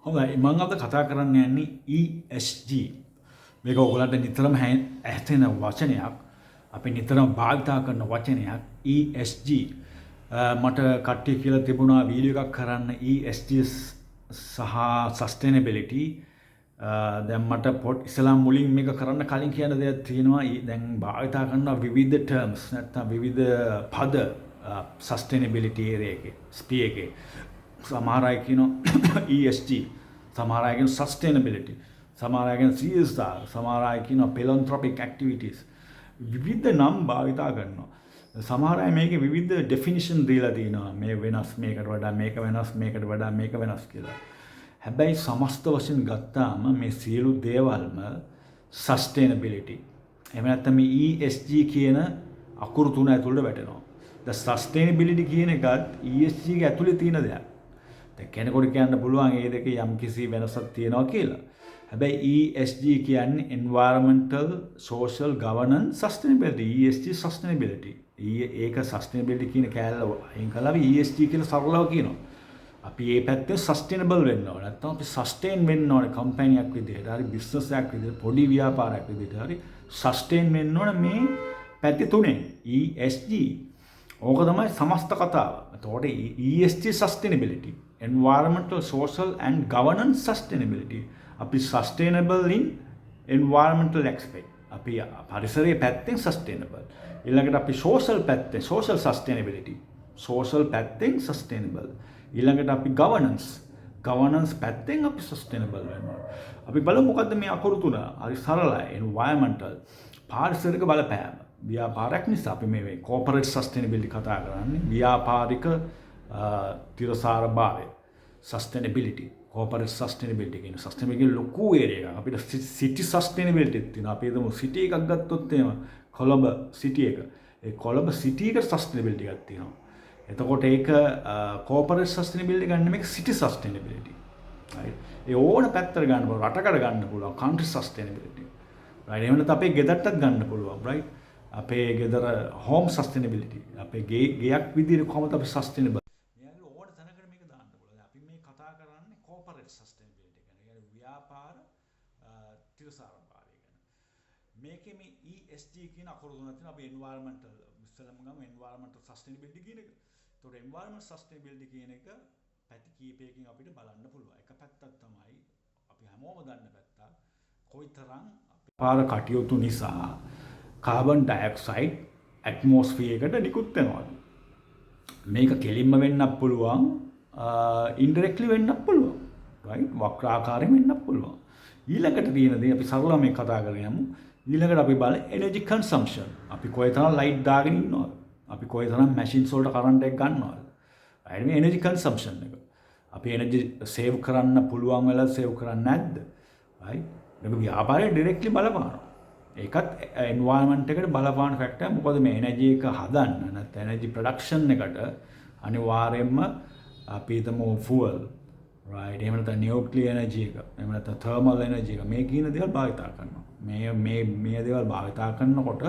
හොඳයි මම අද කතා කරන්න යන්නේ ESG. මේක ඔයගලන්ට නිතරම ඇහෙන වචනයක්. අපි නිතරම භාවිතා කරන වචනයක් ESG. මට කට්ටිය කියලා තිබුණා වීඩියෝ එකක් කරන්න ESG සහ sustainability. දැන් මට ඉස්ලාම් මුලින් මේක කරන්න කලින් කියන දෙයක් තියෙනවා. දැන් භාවිතා කරන විවිධ terms නැත්නම් විවිධ පද sustainability area එකේ ස්පී එකේ සමහර අය කියනවා ESG, සමහර අය කියනවා sustainability, සමහර අය කියනවා CSR, සමහර අය කියනවා philanthropic activities. විවිධ නම් භාවිතා කරනවා. සමහර අය මේකේ විවිධ definition දීලා තිනවා. මේ වෙනස්, මේකට වඩා මේක වෙනස්, මේකට වඩා මේක වෙනස් කියලා. හැබැයි සමස්ත වශයෙන් ගත්තාම මේ සියලු දේවල්ම sustainability. එහෙම නැත්නම් මේ ESG කියන අකුරු තුන ඇතුළට වැටෙනවා. the sustainability කියන එකත් ESG එක ඇතුලේ තියෙන දෙයක්. කෙනෙකුට කියන්න පුළුවන් ඒ දෙකේ යම්කිසි වෙනසක් තියෙනවා කියලා. හැබැයි ESG කියන්නේ environmental, social, governance, sustainability. ESG sustainability. ඒක sustainability කියන කෑල්ල අයින් කළා අපි ESG කියලා සරලව කියනවා. අපි මේ පැත්තේ sustainable වෙන්න ඕනේ. නැත්නම් අපි sustain වෙන්න ඕනේ කම්පැනි එකක් විදිහට. හරි business එකක් විදිහට, පොඩි ව්‍යාපාරයක් විදිහට. හරි sustain වෙන්න ඕනේ මේ පැති තුනෙන්. ESG. ඕක තමයි සමස්ත කතාව. එතකොට ESG sustainability. Environmental, social and governance sustainability. අපි sustainable in environmental aspect. අපි පරිසරයේ පැත්තෙන් sustainable. ඊළඟට අපි social පැත්තෙන් social sustainability. social පැත්තෙන් sustainable. ඊළඟට අපි governance පැත්තෙන් අපි sustainable වෙනවා. අපි බලමු මොකද්ද මේ අකුරු තුන. හරි සරලයි. environmental පාරිසරික බලපෑම. ව්‍යාපාරයක් නිසා අපි මේ corporate sustainability කතා කරන්නේ. ව්‍යාපාරික තිරසාර භාවය sustainability, corporate sustainability කියන sustainability ලොකු area එකක්. අපිට city sustainability තියෙනවා. අපි හිතමු city එකක් ගත්තොත් එහෙම කොළඹ city එක. ඒ කොළඹ city එක sustainability එකක් තියෙනවා. එතකොට ඒක corporate sustainability ගන්න මේක city sustainability. right? ඒ ඕන පැත්තට ගන්න පුළුවන්. රටකට ගන්න පුළුවන් country sustainability. right? එහෙම නැත්නම් අපේ ගෙදරටත් ගන්න පුළුවන්. right? අපේ ගෙදර home sustainability. අපේ ගෙයක් විදිහට කොහොමද අපි sustainable corporate sustainability ගැන. يعني ව්‍යාපාර තිරසාරභාවය ගැන. මේකේ මේ ESG කියන අකුරු තුනක් තියෙනවා. අපි environmental ඉස්සෙල්ලාම ගමු environmental sustainability කියන එක. ඒතකොට environmental sustainability කියන එක පැති කීපයකින් අපිට බලන්න පුළුවන්. එක පැත්තක් තමයි අපි හැමෝම දන්න පැත්ත. කොයිතරම් පාර කටයුතු නිසා කාබන් ඩයොක්සයිඩ් ඇට්මොස්ෆියර් එකට නිකුත් වෙනවා. මේක කෙලින්ම වෙන්නත් පුළුවන්, indirectly වෙන්නත් පුළුවන්. right? වක්‍රාකාරයෙන් වෙන්නත් පුළුවන්. ඊළඟට තියෙන දේ අපි සරලව මේ කතා කරගෙන යමු. ඊළඟට අපි බලමු energy consumption. අපි කොයිතරම් light දාගෙන ඉන්නවද? අපි කොයිතරම් machines වලට current එක ගන්නවද? right? මේ energy consumption එක. අපි energy save කරන්න පුළුවන් වෙලා save කරන්නේ නැද්ද? right? මේක ව්‍යාපාරයට directly බලපානවා. ඒකත් environment එකට බලපාන factor. මොකද මේ energy එක හදන්න නැත්නම් energy production එකට අනිවාර්යයෙන්ම අපි හිතමු fuel, right? එහෙම නැත්නම් nuclear energy එක, එහෙම නැත්නම් thermal energy එක මේ කියන දේවල් භාවිතා කරනවා. මේ දේවල් භාවිතා කරනකොට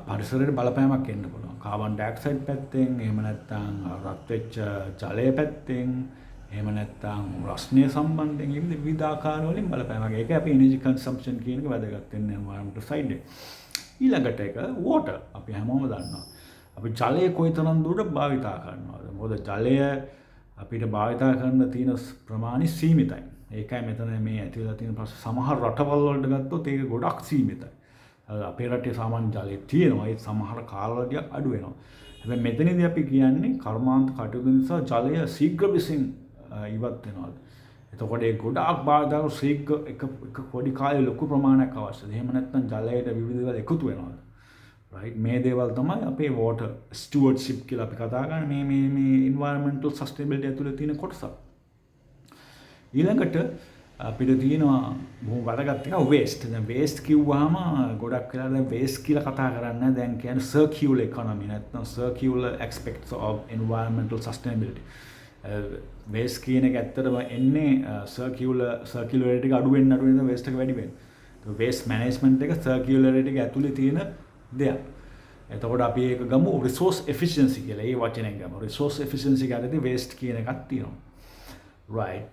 පරිසරයට බලපෑමක් එන්න පුළුවන්. කාබන් ඩයොක්සයිඩ් පැත්තෙන්, එහෙම නැත්නම් රත් වෙච්ච ජලය පැත්තෙන්, එහෙම නැත්නම් රස්නය සම්බන්ධයෙන් විවිධ ආකාර වලින් බලපෑමක්. ඒක අපි energy consumption කියන එක වැදගත් වෙන environmental side එක. ඊළඟට එක water. අපි හැමෝම දන්නවා. අපි ජලය කොයිතරම් දුරට භාවිතා කරනවද? මොකද ජලය අපිට භාවිතා කරන්න තියෙන ප්‍රමාණය සීමිතයි. ඒකයි මෙතන මේ ඇතිවලා තියෙන ප්‍රශ්න. සමහර රටවල් වලට ගත්තොත් ඒක ගොඩක් සීමිතයි. අපේ රටේ සාමාන්‍ය ජලය තියෙනවා. ඒ සමහර කාලවලදී අඩු වෙනවා. හැබැයි මෙතනදී අපි කියන්නේ කර්මාන්ත කටයුතු නිසා ජලය ශීඝ්‍ර විසින් ඉවත් වෙනවා. එතකොට ඒ ගොඩාක් භාවිතා කරන ශීඝ්‍ර එක පොඩි කාලේ ලොකු ප්‍රමාණයක් අවශ්‍යයි. එහෙම නැත්නම් ජලයට විවිධ දේවල් එකතු වෙනවා. right? මේ දේවල් තමයි අපේ water stewardship කියලා අපි කතා කරන්නේ. මේ environmental sustainability ඇතුලේ තියෙන කොටස. ඊළඟට අපිට තියෙනවා බොහොම වැදගත් එක waste. දැන් waste කිව්වහම ගොඩක් වෙලා දැන් waste කියලා කතා කරන්නේ දැන් කියන්නේ circular economy නැත්නම් circular aspects of environmental sustainability. waste කියන එක ඇත්තටම එන්නේ circularity එක අඩු වෙන්න waste එක වැඩි වෙන්න. waste management එක circularity එක ඇතුලේ තියෙන දෙයක්. එතකොට අපි ඒක ගමු resource efficiency කියලා. ඒ වචනයෙන් ගමු. resource efficiency ගැනදී waste කියන එකක් තියෙනවා. right?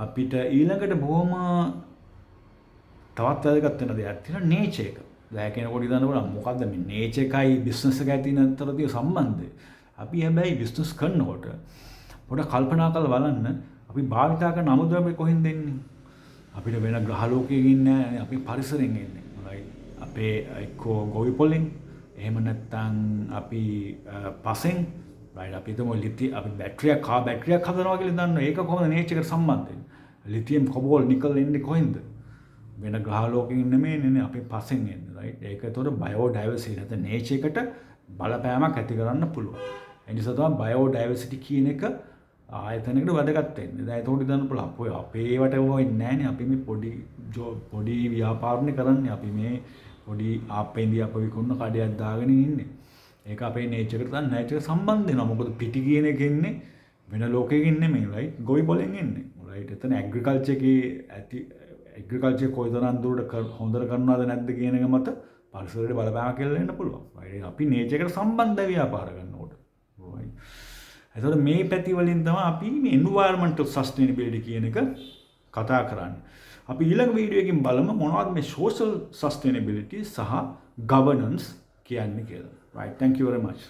අපිට ඊළඟට බොහොම තවත් වැදගත් වෙන දෙයක් තියෙනවා නේචර් එක. දැන් කෙනෙකුට හිතන්න මොකද්ද මේ නේචර් එකයි බිස්නස් එකයි තියෙන අතර තියෙන සම්බන්ධය. අපි හැබැයි බිස්නස් කරනකොට පොඩ්ඩක් කල්පනා කරලා බලන්න අපි භාවිතා කරන අමුද්‍රව්‍ය කොහෙන්ද එන්නේ? අපිට වෙන ග්‍රහ ලෝකයකින් නෑ අපි පරිසරයෙන් එන්නේ. right? අපේ එක්කෝ ගොවි පොලෙන් එහෙම නැත්නම් අපි පසෙන් right අපි හිතමු අපි බැටරියක් කාර් බැටරියක් හදනවා කියලා දන්නවා. ඒක කොහොමද නේචර් එකට සම්බන්ධ වෙන්නේ? ලිතියම් කොබෝල් නිකල් එන්නේ කොහෙන්ද? වෙන ග්‍රහ ලෝකෙකින් නෙමෙයි අපි පසෙන් එන්නේ. right? ඒක ඒතකොට බයෝඩයිවර්සිටි නැත්නම් නේචර් එකට බලපෑමක් ඇති කරන්න පුළුවන්. ඒ නිසා තමයි බයෝඩයිවර්සිටි කියන එක ආයතනයකට වැදගත් වෙන්නේ. දැන් ඒතකොට හිතන්න පුළුවන් අපේ වට වෙන්නේ නැහනේ. අපි මේ පොඩි ව්‍යාපාරනේ කරන්නේ. අපි මේ පොඩි ආපෙන්දී අප විකුණන කඩයක් දාගෙන ඉන්නේ. ඒක අපේ නේචර් එකට තමයි නේචර් සම්බන්ධ වෙනවා. මොකද පිටි කියන එක එන්නේ වෙන ලෝකයකින් නෙමෙයි. right? ගොවි පොලෙන් එන්නේ. right? එතන ඇග්‍රිකල්චර් එකේ ඇති ඇග්‍රිකල්චර් කොයිතරම් දුරට හොඳට කරනවද නැද්ද කියන එක මත පරිසරයට බලපෑමක් කියලා වෙන්න පුළුවන්. right? අපි නේචර් එකට සම්බන්ධ ව්‍යාපාර කරනකොට. right? එතකොට මේ පැති වලින් තමයි අපි මේ environmental sustainability කියන එක කතා කරන්නේ. අපි ඊළඟ වීඩියෝ එකකින් බලමු මොනවද මේ social sustainability සහ governance කියන්නේ කියලා. right? Thank you very much.